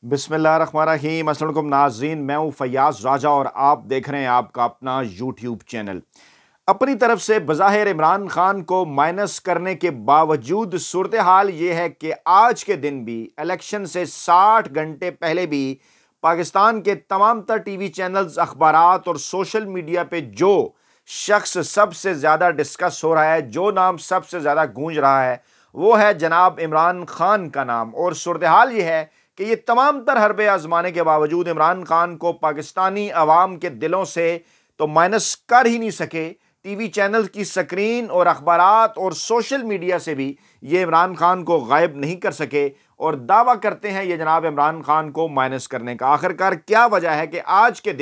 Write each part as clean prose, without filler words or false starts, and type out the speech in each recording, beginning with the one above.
बिस्मिल्लाहिर्रहमानिर्रहीम। अस्सलाम वालेकुम नाज़रीन, मैं हूँ फयाज़ राजा और आप देख रहे हैं आपका अपना यूट्यूब चैनल। अपनी तरफ से बज़ाहिर इमरान खान को माइनस करने के बावजूद सूरत हाल ये है कि आज के दिन भी इलेक्शन से 60 घंटे पहले भी पाकिस्तान के तमाम तर टीवी चैनल्स, अखबारात और सोशल मीडिया पे जो शख्स सबसे ज़्यादा डिस्कस हो रहा है, जो नाम सबसे ज़्यादा गूंज रहा है, वो है जनाब इमरान खान का नाम। और सूरत हाल ये है कि ये तमाम तर हरबे आजमाने के बावजूद इमरान खान को पाकिस्तानी अवाम के दिलों से तो माइनस कर ही नहीं सके। टीवी चैनल की स्क्रीन और अखबारात और सोशल मीडिया से भी ये इमरान खान को गायब नहीं कर सके और दावा करते हैं ये जनाब इमरान खान को माइनस करने का। आखिरकार क्या वजह है कि आज के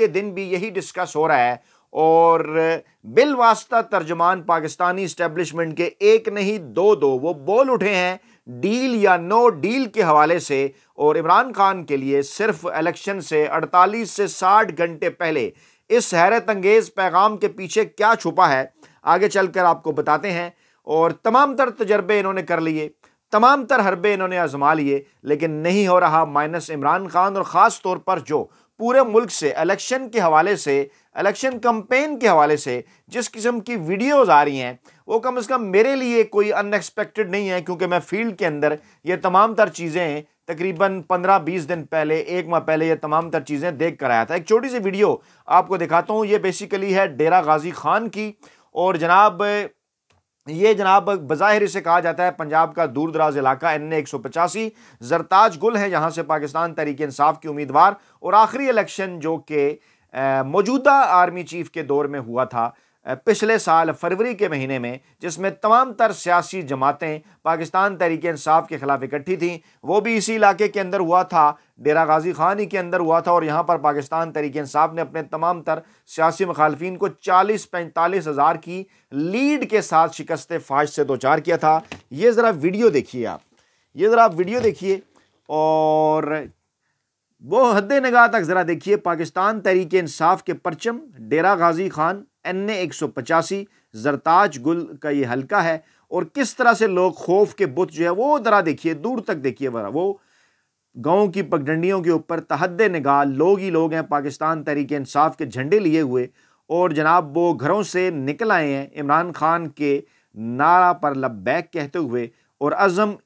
दिन भी यही डिस्कस हो रहा है और बिलवास्ता तर्जुमान पाकिस्तानी इस्टेब्लिशमेंट के एक नहीं दो वो बोल उठे हैं डील या नो डील के हवाले से। और इमरान खान के लिए सिर्फ इलेक्शन से 48 से 60 घंटे पहले इस हैरत अंगेज पैगाम के पीछे क्या छुपा है, आगे चलकर आपको बताते हैं। और तमाम तर तजर्बे इन्होंने कर लिए, तमाम तर हरबे इन्होंने आजमा लिए, लेकिन नहीं हो रहा माइनस इमरान खान। और ख़ास तौर पर जो पूरे मुल्क से इलेक्शन के हवाले से, इलेक्शन कैंपेन के हवाले से जिस किस्म की वीडियोज़ आ रही हैं, वो कम से कम मेरे लिए कोई अनएक्सपेक्टेड नहीं है, क्योंकि मैं फील्ड के अंदर ये तमाम तर चीज़ें तकरीबन 15-20 दिन पहले, एक माह पहले ये तमाम तर चीज़ें देख कर आया था। एक छोटी सी वीडियो आपको दिखाता हूँ। ये बेसिकली है डेरा गाजी खान की। और जनाब ये जनाब बज़ाहिर इसे कहा जाता है पंजाब का दूर दराज इलाका NA 185। जरताज गुल है यहाँ से पाकिस्तान तहरीक इंसाफ की उम्मीदवार। और आखिरी इलेक्शन जो कि मौजूदा आर्मी चीफ के दौर में हुआ था पिछले साल फरवरी के महीने में, जिसमें तमाम तर सियासी जमातें पाकिस्तान तहरीक इंसाफ के खिलाफ इकट्ठी थीं, वो भी इसी इलाके के अंदर हुआ था, डेरा गाजी खान ही के अंदर हुआ था। और यहाँ पर पाकिस्तान तहरीक इंसाफ ने अपने तमाम तर सियासी मुखालफिन को 40-45 हज़ार की लीड के साथ शिकस्त फाश से दो चार किया था। ये ज़रा वीडियो देखिए आप, ये ज़रा आप वीडियो देखिए और वो हद्दे निगाह तक ज़रा देखिए। पाकिस्तान तहरीक इंसाफ के परचम, डेरा गाजी खान, NA 185, जरताज गुल का ये हल्का है। और किस तरह से लोग खौफ के बुत जो है वो ज़रा देखिए, दूर तक देखिए वरा, वो गाँव की पगडंडियों के ऊपर तहद्दे निगाह लोग ही लोग हैं पाकिस्तान तहरीक इंसाफ के झंडे लिए हुए। और जनाब वो घरों से निकल आए हैं इमरान खान के नारा पर लब्बैक कहते हुए। और अज़म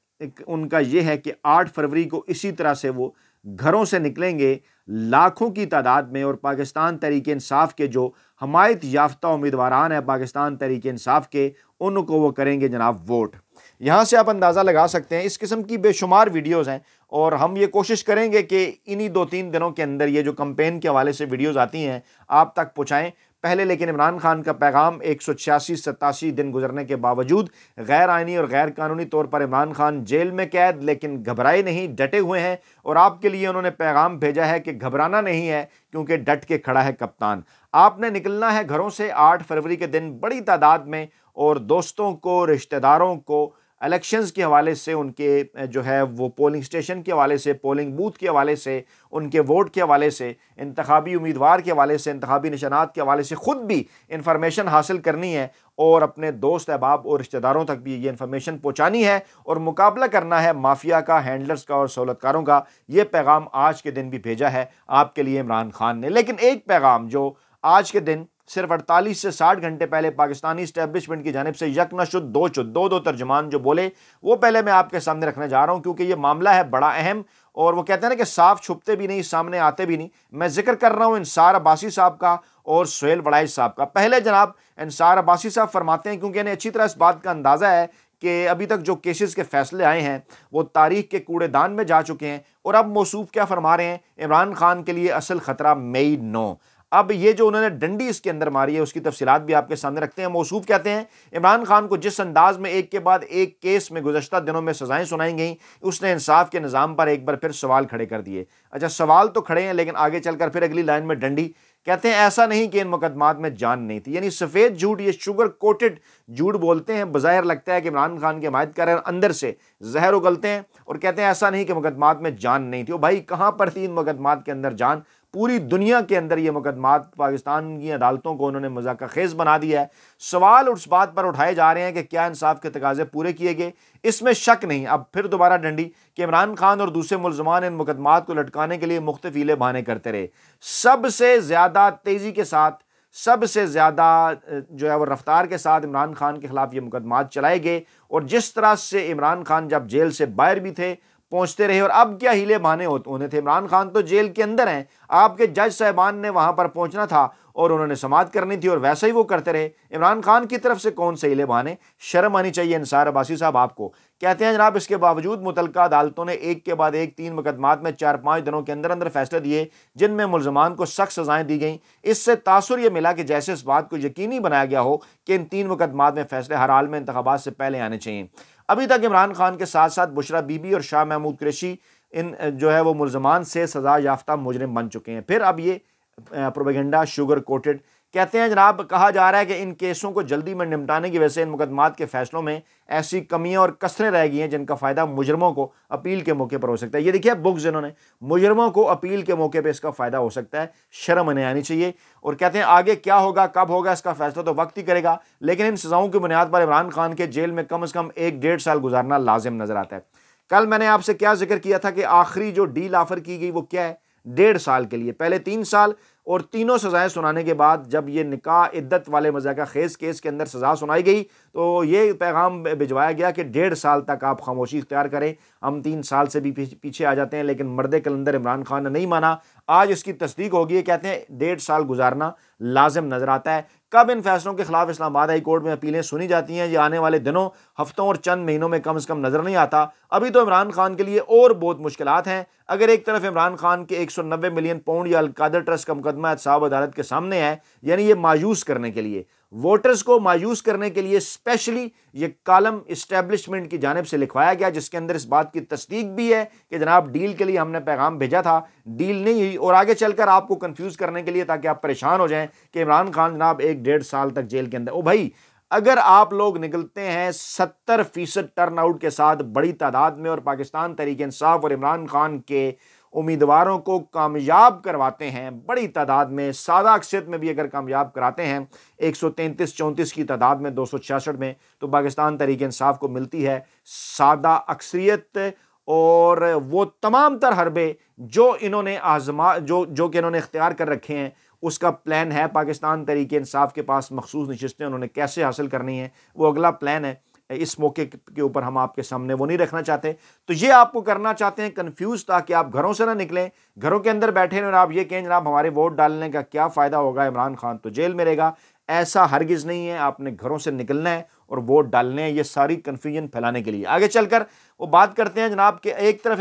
उनका ये है कि 8 फरवरी को इसी तरह से वो घरों से निकलेंगे लाखों की तादाद में। और पाकिस्तान तहरीक इंसाफ के जो हमायत याफ्ता उम्मीदवारान हैं पाकिस्तान तहरीक इंसाफ के, उनको वो करेंगे जनाब वोट। यहाँ से आप अंदाज़ा लगा सकते हैं, इस किस्म की बेशुमार वीडियोज़ हैं और हम ये कोशिश करेंगे कि इन्हीं 2-3 दिनों के अंदर ये जो कैंपेन के हवाले से वीडियोज़ आती हैं आप तक पहुँचाएँ। पहले लेकिन इमरान खान का पैगाम 186-87 दिन गुजरने के बावजूद गैर आइनी और गैर कानूनी तौर पर इमरान खान जेल में कैद, लेकिन घबराए नहीं, डटे हुए हैं। और आपके लिए उन्होंने पैगाम भेजा है कि घबराना नहीं है, क्योंकि डट के खड़ा है कप्तान। आपने निकलना है घरों से 8 फरवरी के दिन बड़ी तादाद में, और दोस्तों को, रिश्तेदारों को इलेक्शंस के हवाले से, उनके जो है वो पोलिंग स्टेशन के हवाले से, पोलिंग बूथ के हवाले से, उनके वोट के हवाले से, इंतखाबी उम्मीदवार के हवाले से, इंतखाबी निशानात के हवाले से खुद भी इंफॉर्मेशन हासिल करनी है और अपने दोस्त अहबाब और रिश्तेदारों तक भी ये इंफॉर्मेशन पहुँचानी है और मुकाबला करना है माफिया का, हैंडलर्स का और सहूलतकारों का। ये पैगाम आज के दिन भी भेजा है आपके लिए इमरान खान ने। लेकिन एक पैगाम जो आज के दिन सिर्फ 48 से 60 घंटे पहले पाकिस्तानी इस्टेब्लिशमेंट की जानिब से यकनशुद दो तर्जमान जो बोले, वो पहले मैं आपके सामने रखने जा रहा हूं, क्योंकि ये मामला है बड़ा अहम। और वो कहते हैं ना कि साफ छुपते भी नहीं, सामने आते भी नहीं। मैं जिक्र कर रहा हूं इंसार अब्बासी साहब का और सुहेल वड़ाइच साहब का। पहले जनाब इंसार अब्बासी साहब फरमाते हैं, क्योंकि इन्हें अच्छी तरह इस बात का अंदाज़ा है कि अभी तक जो केसेस के फैसले आए हैं वो तारीख के कूड़ेदान में जा चुके हैं। और अब मौसूफ क्या फरमा रहे हैं, इमरान खान के लिए असल खतरा मई 9। अब ये जो उन्होंने डंडी इसके अंदर मारी है उसकी तफसीलात भी आपके सामने रखते हैं। मौसूफ कहते हैं इमरान खान को जिस अंदाज में एक के बाद एक केस में गुज़श्ता दिनों में सजाएं सुनाई गई, उसने इंसाफ के निज़ाम पर एक बार फिर सवाल खड़े कर दिए। अच्छा, सवाल तो खड़े हैं, लेकिन आगे चलकर फिर अगली लाइन में डंडी कहते हैं ऐसा नहीं कि इन मुकदमात में जान नहीं थी। यानी सफ़ेद झूठ, ये शुगर कोटेड झूठ बोलते हैं। बज़ाहिर लगता है कि इमरान खान के हिमायत कर अंदर से जहर उगलते हैं और कहते हैं ऐसा नहीं कि मुकदमात में जान नहीं थी। भाई कहाँ पर थी इन मुकदमात के अंदर जान? पूरी दुनिया के अंदर ये मुकदमात पाकिस्तान की अदालतों को उन्होंने मजाक खेज बना दिया है। सवाल उस बात पर उठाए जा रहे हैं कि क्या इंसाफ के तकाजे पूरे किए गए। इसमें शक नहीं। अब फिर दोबारा डंडी कि इमरान खान और दूसरे मुल्ज़मान इन मुकदमात को लटकाने के लिए मुख्तलिफ हीले बहाने करते रहे। सबसे ज़्यादा तेज़ी के साथ, सबसे ज़्यादा जो है वो रफ्तार के साथ इमरान खान के खिलाफ ये मुकदमात चलाए गए, और जिस तरह से इमरान खान जब जेल से बाहर भी थे पहुंचते रहे, और अब क्या हीले बहाने होने थे। इमरान खान तो जेल के अंदर हैं, आपके जज साहिबान ने वहां पर पहुंचना था और उन्होंने समाअत करनी थी और वैसा ही वो करते रहे। इमरान खान की तरफ से कौन से हीले बहाने। शर्म आनी चाहिए निसार अब्बासी साहब आपको। कहते हैं जनाब इसके बावजूद मुतल्लिका अदालतों ने एक के बाद एक 3 मुकदमात में 4-5 दिनों के अंदर अंदर फैसले दिए जिनमें मुल्ज़मान को सख्त सजाएं दी गई। इससे तासुर यह मिला कि जैसे इस बात को यकीनी बनाया गया हो कि इन 3 मुकदमात में फैसले हर हाल में इंतखाबात से पहले आने चाहिए। अभी तक इमरान खान के साथ साथ बुशरा बीबी और शाह महमूद कुरैशी इन जो है वो मुल्ज़मान से सजा याफ्ता मुजरिम बन चुके हैं। फिर अब ये प्रोपेगेंडा शुगर कोटेड। कहते हैं जनाब कहा जा रहा है कि इन केसों को जल्दी में निपटाने की वजह से इन मुकदमात के फैसलों में ऐसी कमियां और कसरें रह गई हैं जिनका फ़ायदा मुजरमों को अपील के मौके पर हो सकता है। ये देखिए बुक्स इन्होंने मुजरमों को अपील के मौके पर इसका फ़ायदा हो सकता है। शर्म नहीं आनी चाहिए। और कहते हैं आगे क्या होगा कब होगा इसका फैसला तो वक्त ही करेगा, लेकिन इन सजाओं की बुनियाद पर इमरान खान के जेल में कम से कम 1-1.5 साल गुजारना लाजिम नजर आता है। कल मैंने आपसे क्या जिक्र किया था कि आखिरी जो डील ऑफर की गई वो क्या है, 1.5 साल के लिए, पहले 3 साल, और तीनों सजाएं सुनाने के बाद जब ये निकाह इद्दत वाले मज़ाका खेज केस के अंदर सजा सुनाई गई तो ये पैगाम भिजवाया गया कि 1.5 साल तक आप खामोशी इख्तियार करें। हम 3 साल से भी पीछे आ जाते हैं, लेकिन मर्द कलंदर इमरान खान ने नहीं माना। आज इसकी तस्दीक होगी। कहते हैं 1.5 साल गुजारना लाजिम नजर आता है। कब इन फैसलों के खिलाफ इस्लामाबाद हाई कोर्ट में अपीलें सुनी जाती हैं, ये आने वाले दिनों, हफ्तों और चंद महीनों में कम से कम नजर नहीं आता। अभी तो इमरान खान के लिए और बहुत मुश्किलात हैं। अगर एक तरफ इमरान खान के 190 मिलियन पाउंड या अलकादर ट्रस्ट का मुकदमा एहतसाब अदालत के सामने है, यानी ये मायूस करने के लिए, वोटर्स को मायूस करने के लिए स्पेशली ये कॉलम इस्टेब्लिशमेंट की जानिब से लिखवाया गया, जिसके अंदर इस बात की तस्दीक भी है कि जनाब डील के लिए हमने पैगाम भेजा था, डील नहीं हुई, और आगे चलकर आपको कंफ्यूज करने के लिए ताकि आप परेशान हो जाएं कि इमरान खान जनाब 1-1.5 साल तक जेल के अंदर। ओ भाई, अगर आप लोग निकलते हैं 70% टर्नआउट के साथ बड़ी तादाद में और पाकिस्तान तहरीक इंसाफ और इमरान खान के उम्मीदवारों को कामयाब करवाते हैं बड़ी तादाद में, सादा अक्सरियत में भी अगर कामयाब कराते हैं 133-34 की तादाद में, 266 में, तो पाकिस्तान तहरीक इंसाफ को मिलती है सादा अक्सरियत। और वो तमाम तर हरबे जो इन्होंने जो कि इन्होंने इख्तियार कर रखे हैं, उसका प्लान है। पाकिस्तान तहरीक इंसाफ के पास मखसूस नशिस्तें उन्होंने कैसे हासिल करनी है, वो अगला प्लान है। इस मौके के ऊपर हम आपके सामने वो नहीं रखना चाहते। तो ये आपको करना चाहते हैं कंफ्यूज, ताकि आप घरों से ना निकलें, घरों के अंदर बैठे हैं और आप ये कहें जनाब हमारे वोट डालने का क्या फ़ायदा होगा, इमरान खान तो जेल में रहेगा। ऐसा हरगिज़ नहीं है। आपने घरों से निकलना है और वोट डालने हैं, ये सारी कन्फ्यूजन फैलाने के लिए। आगे चलकर वो बात करते हैं जनाब के एक तरफ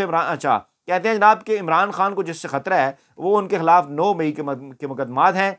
कहते हैं जनाब के इमरान खान को जिससे खतरा है वो उनके खिलाफ 9 मई के मुकदमात हैं।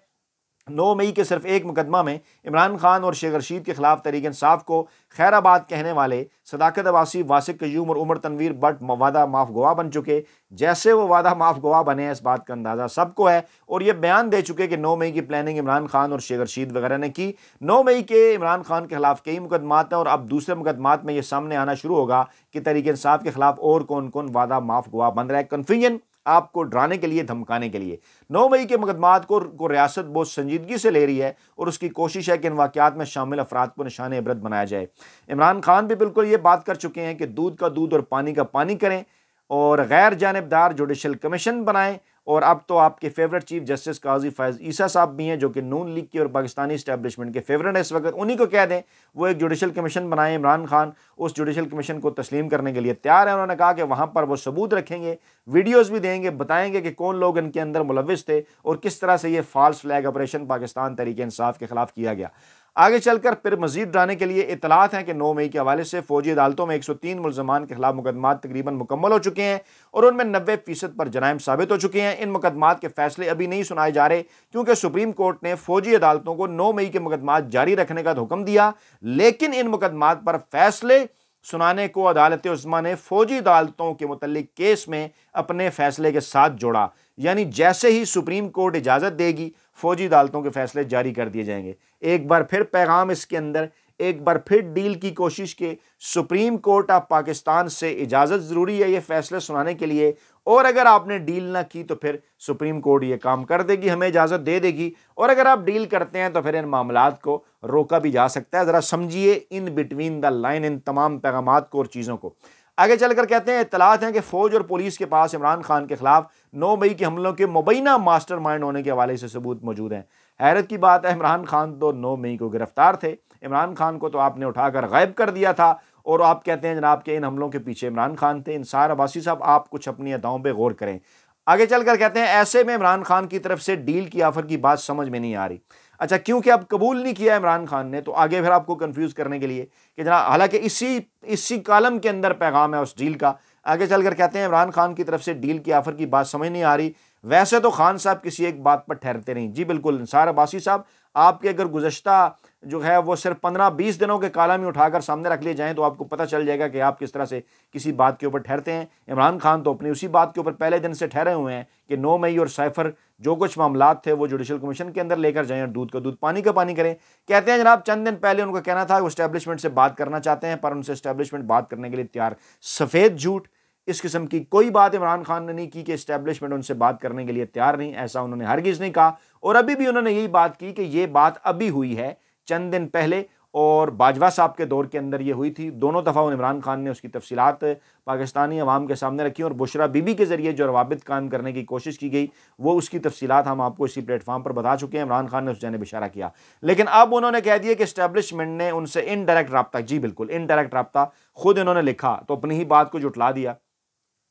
9 मई के सिर्फ एक मुकदमा में इमरान खान और शेख रशीद के खिलाफ तहरीक इंसाफ को खैराबाद कहने वाले सदाकत अब्बासी, वासिक कयूम और उमर तनवीर बट वादा माफ गवाह बन चुके। जैसे वो वादा माफ गवाह बने, इस बात का अंदाज़ा सबको है, और ये बयान दे चुके कि 9 मई की प्लानिंग इमरान खान और शेख रशीद वगैरह ने की। 9 मई के इमरान खान के खिलाफ कई मुकदमात हैं और अब दूसरे मुकदमात में ये सामने आना शुरू होगा कि तहरीक इंसाफ के खिलाफ और कौन कौन वादा माफ गवाह बन रहा है। कन्फ्यूजन आपको डराने के लिए, धमकाने के लिए। 9 मई के मुकदमात को रियासत बहुत संजीदगी से ले रही है और उसकी कोशिश है कि इन वाक़यात में शामिल अफराद को निशान इबरत बनाया जाए। इमरान खान भी बिल्कुल ये बात कर चुके हैं कि दूध का दूध और पानी का पानी करें और गैर जानिबदार जुडिशल कमीशन बनाएं। और अब तो आपके फेवरेट चीफ जस्टिस काजी फैज़ ईसा साहब भी हैं, जो कि नून लीग की और पाकिस्तानी इस्टेब्लिशमेंट के फेवरेट है इस वक्त। उन्हीं को कह दें वो एक जुडिशल कमीशन बनाएं। इमरान खान उस जुडिशल कमीशन को तस्लीम करने के लिए तैयार है। उन्होंने कहा कि वहाँ पर वो सबूत रखेंगे, वीडियोज़ भी देंगे, बताएंगे कि कौन लोग इनके अंदर मुलविस थे और किस तरह से ये false flag operation Pakistan Tehreek Insaf के खिलाफ किया गया। आगे चलकर फिर मजीद डराने के लिए इतलात हैं कि 9 मई के हवाले से फौजी अदालतों में 103 मुल्ज़मान के खिलाफ मुकदमात तकरीबन मुकम्मल हो चुके हैं और उनमें 90% पर जराइम साबित हो चुके हैं। इन मुकदमात के फैसले अभी नहीं सुनाए जा रहे क्योंकि सुप्रीम कोर्ट ने फौजी अदालतों को 9 मई के मुकदमात जारी रखने का हुक्म दिया, लेकिन इन मुकदमात पर फैसले सुनाने को अदालत उस्मा ने फौजी अदालतों के मुतल्लिक केस में अपने फैसले के साथ जोड़ा। यानी जैसे ही सुप्रीम कोर्ट इजाज़त देगी फौजी अदालतों के फैसले जारी कर दिए जाएंगे। एक बार फिर पैगाम इसके अंदर एक बार फिर डील की कोशिश के सुप्रीम कोर्ट ऑफ पाकिस्तान से इजाज़त ज़रूरी है ये फैसले सुनाने के लिए, और अगर आपने डील ना की तो फिर सुप्रीम कोर्ट ये काम कर देगी, हमें इजाज़त दे देगी, और अगर आप डील करते हैं तो फिर इन मामलात को रोका भी जा सकता है। ज़रा समझिए in between the line in तमाम पैगामात को और चीज़ों को। आगे चलकर कहते हैं इत्तलात हैं कि फौज और पुलिस के पास इमरान खान के खिलाफ 9 मई के हमलों के मुबैना मास्टरमाइंड होने के हवाले से सबूत मौजूद हैं। हैरत की बात है, इमरान खान तो 9 मई को गिरफ्तार थे, इमरान खान को तो आपने उठाकर गायब कर दिया था, और आप कहते हैं जनाब के इन हमलों के पीछे इमरान खान थे। इंसार अब्बासी साहब, आप कुछ अपनी अदाओं पर गौर करें। आगे चलकर कहते हैं ऐसे में इमरान खान की तरफ से डील की ऑफर की बात समझ में नहीं आ रही। अच्छा, क्योंकि अब कबूल नहीं किया इमरान खान ने, तो आगे फिर आपको कंफ्यूज करने के लिए कि जनाब, हालांकि इसी कॉलम के अंदर पैगाम है उस डील का। आगे चलकर कहते हैं इमरान खान की तरफ से डील की ऑफर की बात समझ नहीं आ रही। वैसे तो खान साहब किसी एक बात पर ठहरते नहीं। जी बिल्कुल निसार अब्बासी साहब, आपके अगर गुज़श्ता जो है वो सिर्फ 15-20 दिनों के कालम ही उठाकर सामने रख लिए जाएं तो आपको पता चल जाएगा कि आप किस तरह से किसी बात के ऊपर ठहरते हैं। इमरान खान तो अपनी उसी बात के ऊपर पहले दिन से ठहरे हुए हैं कि 9 मई और साइफर जो कुछ मामलात थे वो जुडिशल कमीशन के अंदर लेकर जाएं और दूध का दूध पानी का पानी करें। कहते हैं जनाब चंद दिन पहले उनका कहना था वो एस्टैब्लिशमेंट से बात करना चाहते हैं, पर उनसे एस्टैब्लिशमेंट बात करने के लिए तैयार। सफ़ेद झूठ, इस किस्म की कोई बात इमरान खान ने नहीं की कि एस्टैब्लिशमेंट उनसे बात करने के लिए तैयार नहीं, ऐसा उन्होंने हरगिज़ नहीं कहा। और अभी भी उन्होंने यही बात की कि ये बात अभी हुई है चंद दिन पहले, और बाजवा साहब के दौर के अंदर ये हुई थी। दोनों दफ़ा इमरान खान ने उसकी तफसीलात पाकिस्तानी अवाम के सामने रखी, और बुशरा बीबी के ज़रिए जो रवाबित कायम करने की कोशिश की गई वो उसकी तफसीलात हम आपको इसी प्लेटफॉर्म पर बता चुके हैं। इमरान खान ने उस जानिब इशारा किया, लेकिन अब उन्होंने कह दिया कि एस्टैब्लिशमेंट ने उनसे इनडायरेक्ट रब्ता, जी बिल्कुल इनडायरेक्ट रब्ता खुद इन्होंने लिखा, तो अपनी ही बात को जुटला दिया।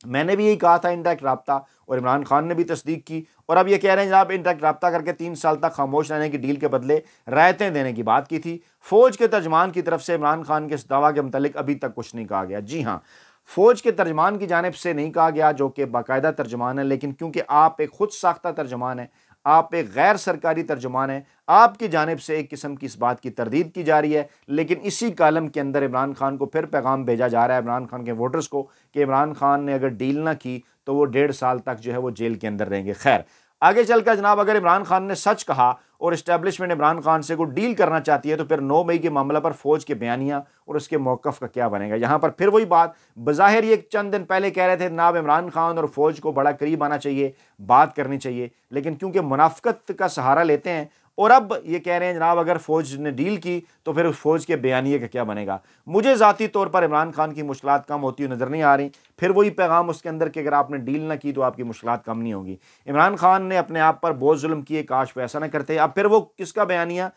मैंने भी यही कहा था इनडायरेक्ट रब्ता, और इमरान खान ने भी तस्दीक की, और अब ये कह रहे हैं जनाब इनडायरेक्ट रब्ता करके 3 साल तक खामोश रहने की डील के बदले रायतें देने की बात की थी। फौज के तर्जमान की तरफ से इमरान खान के इस दावा के मुतालिक अभी तक कुछ नहीं कहा गया। जी हाँ, फौज के तर्जमान की जानिब से नहीं कहा गया, जो कि बाकायदा तर्जमान है, लेकिन क्योंकि आप एक खुद साख्ता तर्जमान है, आप एक गैर सरकारी तर्जुमान हैं, आपकी जानिब से एक किस्म की इस बात की तरदीद की जा रही है, लेकिन इसी कालम के अंदर इमरान खान को फिर पैगाम भेजा जा रहा है, इमरान खान के वोटर्स को, कि इमरान खान ने अगर डील ना की तो वो 1.5 साल तक जो है वो जेल के अंदर रहेंगे। खैर, आगे चलकर जनाब अगर इमरान खान ने सच कहा और इस्टेब्लिशमेंट इमरान खान से कोई डील करना चाहती है, तो फिर 9 मई के मामला पर फौज के बयानिया और उसके मौक़िफ़ का क्या बनेगा। यहाँ पर फिर वही बात, बज़ाहिर ये चंद दिन पहले कह रहे थे जनाब इमरान खान और फौज को बड़ा करीब आना चाहिए, बात करनी चाहिए, लेकिन क्योंकि मुनाफ़िक़त का सहारा लेते हैं और अब ये कह रहे हैं जनाब अगर फ़ौज ने डील की तो फिर उस फ़ौज के बयानिए का क्या बनेगा। मुझे ज़ाती तौर पर इमरान खान की मुश्किलात कम होती हुई नज़र नहीं आ रही। फिर वही पैगाम उसके अंदर कि अगर आपने डील ना की तो आपकी मुश्किलात कम नहीं होगी। इमरान खान ने अपने आप पर बहुत जुल्म किए, काश वो ऐसा ना करते। अब फिर वो किसका बयानिया,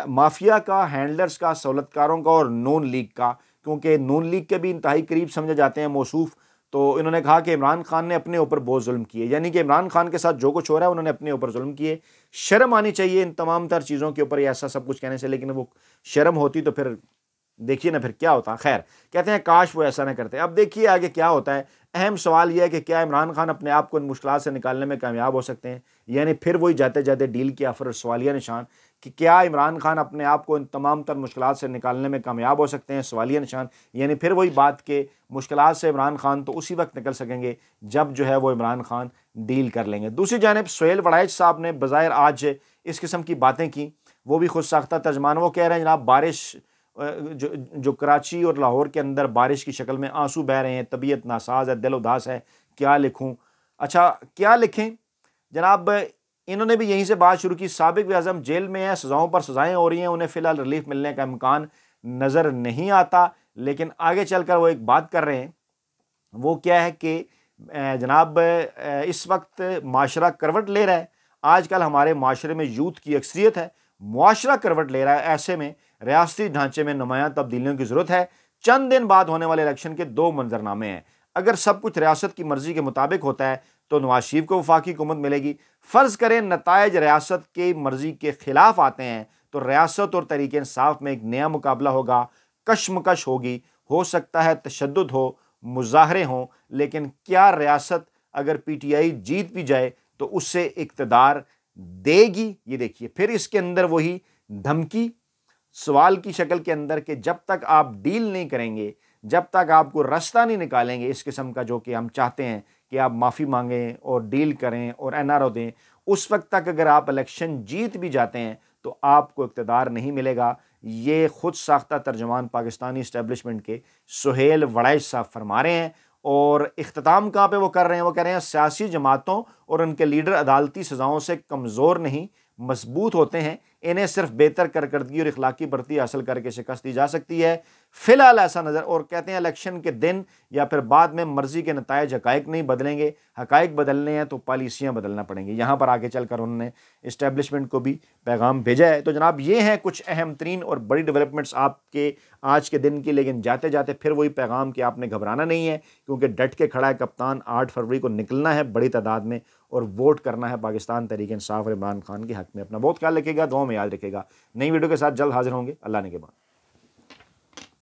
माफिया का, हैंडलर्स का, सहूलतकारों का और नून लीग का, क्योंकि नून लीग के भी इंतहाई करीब समझे जाते हैं मौसूफ। तो इन्होंने कहा कि इमरान खान ने अपने ऊपर बहुत जुल्म किए, यानी कि इमरान खान के साथ जो कुछ हो रहा है उन्होंने अपने ऊपर जुल्म किए। शर्म आनी चाहिए इन तमाम तर चीज़ों के ऊपर ऐसा सब कुछ कहने से, लेकिन वो शर्म होती तो फिर देखिए ना फिर क्या होता। खैर, कहते हैं काश वो ऐसा ना करते। अब देखिए आगे क्या होता है। अहम सवाल यह है कि क्या इमरान खान अपने आप को इन मुश्किलात से निकालने में कामयाब हो सकते हैं, यानी फिर वही जाते जाते डील की ऑफर, सवालिया निशान कि क्या इमरान खान अपने आप को इन तमाम तर मुश्किलात से निकालने में कामयाब हो सकते हैं, सवालिया निशान। यानी फिर वही बात के मुश्किलात से इमरान खान तो उसी वक्त निकल सकेंगे जब जो है वो इमरान खान डील कर लेंगे। दूसरी जानिब सुहेल वड़ाइच साहब ने बज़ाहिर आज इस किस्म की बातें की, वो भी खुद साख्ता तर्जमान। वो कह रहे हैं जनाब बारिश जो कराची और लाहौर के अंदर बारिश की शक्ल में आंसू बह रहे हैं, तबीयत नासाज है, दिल उदास है, क्या लिखूं। अच्छा, क्या लिखें जनाब। इन्होंने भी यहीं से बात शुरू की। साबिक वज़ीर-ए-आज़म जेल में है, सज़ाओं पर सज़ाएं हो रही हैं, उन्हें फ़िलहाल रिलीफ मिलने का इम्कान नज़र नहीं आता। लेकिन आगे चलकर वो एक बात कर रहे हैं, वो क्या है कि जनाब इस वक्त माशरा करवट ले रहा है। आजकल हमारे माशरे में यूथ की अक्सरियत है, मुआशरा करवट ले रहा है। ऐसे में रियासती ढांचे में नुमायां तब्दीलियों की जरूरत है। चंद दिन बाद होने वाले इलेक्शन के 2 मंजरनामे हैं। अगर सब कुछ रियासत की मर्जी के मुताबिक होता है तो नवाज शरीफ को वफाकी हुकूमत मिलेगी। फ़र्ज़ करें नताइज रियासत की मर्जी के खिलाफ आते हैं तो रियासत और तरीके इंसाफ में एक नया मुकाबला होगा, कशमकश होगी, हो सकता है तशद्दुद हो, मुजाहरे हों। लेकिन क्या रियासत अगर PTI जीत भी जाए तो उससे इक़्तिदार देगी? ये देखिए फिर इसके अंदर वही धमकी सवाल की शक्ल के अंदर कि जब तक आप डील नहीं करेंगे, जब तक आपको रास्ता नहीं निकालेंगे इस किस्म का जो कि हम चाहते हैं कि आप माफ़ी मांगें और डील करें और NRO दें, उस वक्त तक अगर आप इलेक्शन जीत भी जाते हैं तो आपको इक़्तिदार नहीं मिलेगा। ये खुद साख्ता तर्जुमान पाकिस्तानी इस्टेब्लिशमेंट के सुहेल वड़ैच साहब फरमा रहे हैं। और इख्तिताम कहाँ पे वो कर रहे हैं, वो कह रहे हैं सियासी जमातों और उनके लीडर अदालती सज़ाओं से कमज़ोर नहीं मजबूत होते हैं, इन्हें सिर्फ बेहतर कारकर्दगी और इखलाकी बर्ती हासिल करके शिकस्त दी जा सकती है। फिलहाल ऐसा नज़र, और कहते हैं इलेक्शन के दिन या फिर बाद में मर्जी के नतायज हकाइक नहीं बदलेंगे, हकाइक बदलने हैं तो पॉलिसियाँ बदलना पड़ेंगी। यहाँ पर आगे चलकर उन्होंने इस्टेब्लिशमेंट को भी पैगाम भेजा है। तो जनाब ये हैं कुछ अहम तरीन और बड़ी डेवलपमेंट्स आपके आज के दिन की। लेकिन जाते जाते फिर वही पैगाम कि आपने घबराना नहीं है, क्योंकि डट के खड़ा है कप्तान। 8 फरवरी को निकलना है बड़ी तादाद में और वोट करना है पाकिस्तान तहरीक इंसाफ और इमरान खान के हक में। अपना बहुत ख्याल रखिएगा, दुआ में याद रखिएगा। नई वीडियो के साथ जल्द हाजिर होंगे। अल्लाह ने के बाद।